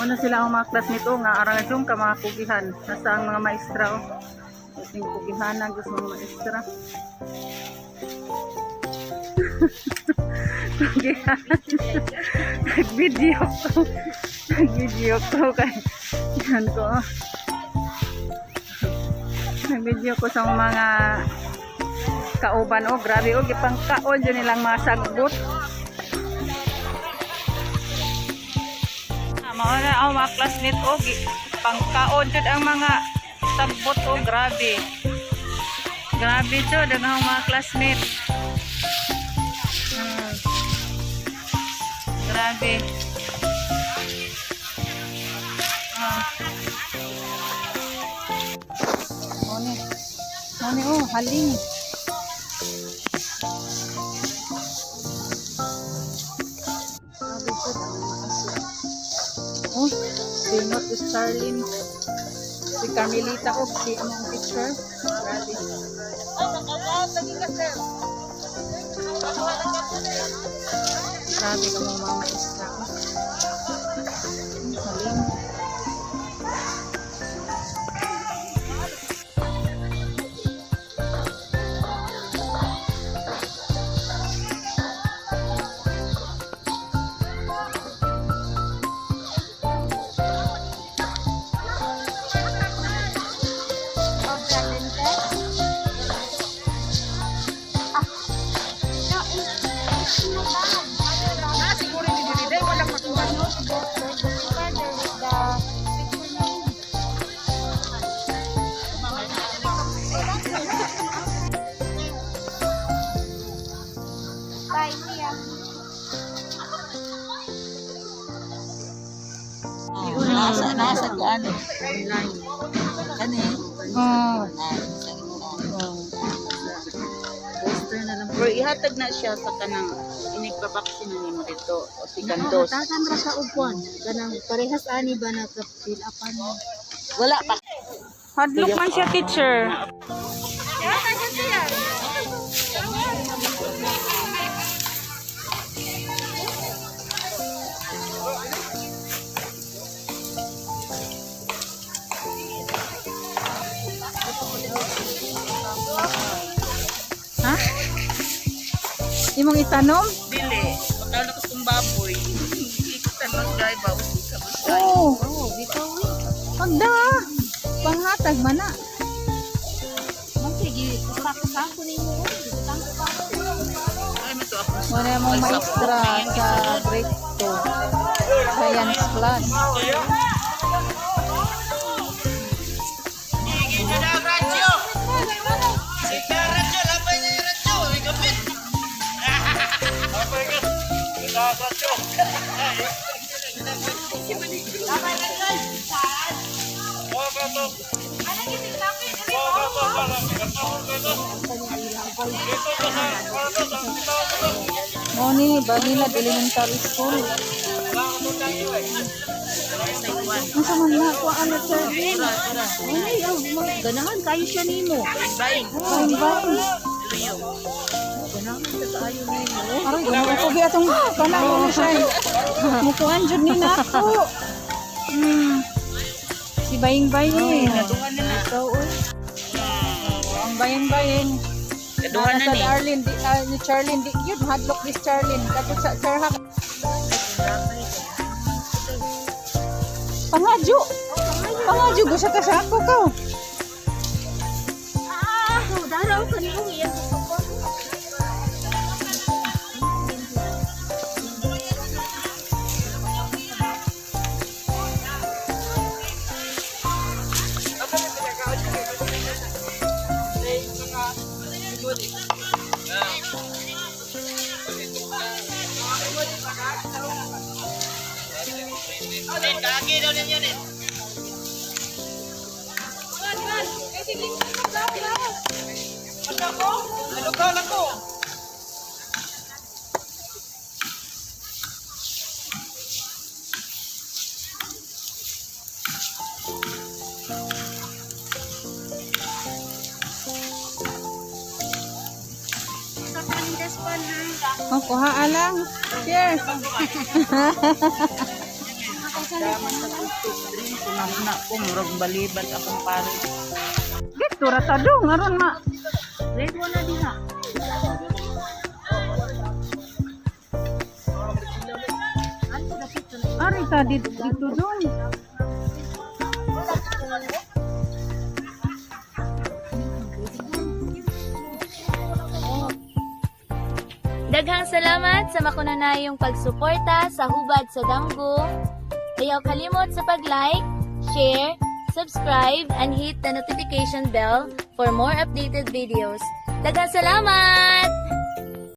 Muna sila ang mga classmate o nga arang yung ka mga kugihan. Nasa ang mga maestra o. Yung kugihan na gusto mga maestra. Kugihan. Nag-video ko. Nag-video ko kay yan ko. Nag-video ko sa mga kauban o. Grabe o. Gipang kaon dyan nilang mga sagbot. Mauna ang mga classmate o pangkaon jud ang mga sagbot o grabe jud ang mga classmate grabe Mone oh haling Binot si Starlin, si Carmelita o si among teacher. Grabe. Grabe ka mga maestra. Saling. Nasa ano? Online. Kani? Poster na lang. Pero ihatag na siya sa kanang inigpabaksin na nimo dito o si Gandos. Tagan ra sa upuan. Kanang parehas ani ba na ka-fill upan mo? Wala pa. Hadlok man siya teacher. Ha? Imong itanom? Dili. Pagkaw na kung baboy. Itanom guy ba sa busay. Oo. Oh, bitaw eh. Pagda. Panghatag man na. Man sige, sako-sako nimo. Butang ko pa. Ay mo to ako. Wala mong maestra sa grade 2. Science class. Moni, Vanilla Elementary School. Ano man na ko ano sir? Ay, ganahan kayo siya nimo. Bye. Fine, fine. Ganahan sa kaayo nimo. Aray, gano'n ko ba itong panahon mo siya? Mukuhan dyan ni Naku. Si Baying-Baying. Nadungan na na. Ikaw, uy. Ang Baying-Baying. Nadungan na Sa ni. Darlene, ni Charlene, yun, hadlock ni Charlene. Tapos sa Charhak. Pangadyo. Pangadyo, gusto ka sa ako ka. Daraw ka nimo iyan sa upuan. Kaki daw ninyo ni. Ano ka na ko? Sa kanila Oh, kuha lang. Cheers. Daman sa gusto drink, kunamuna ko, murag balibat akong pare. Dito ratadong aron ma. Red mo na din ha. Ari ta dito dong. Daghang salamat sa makunanayong pagsuporta sa Hubad sa Damgo. Ayaw kalimot sa pag-like, share, subscribe, and hit the notification bell for more updated videos. Daghang salamat!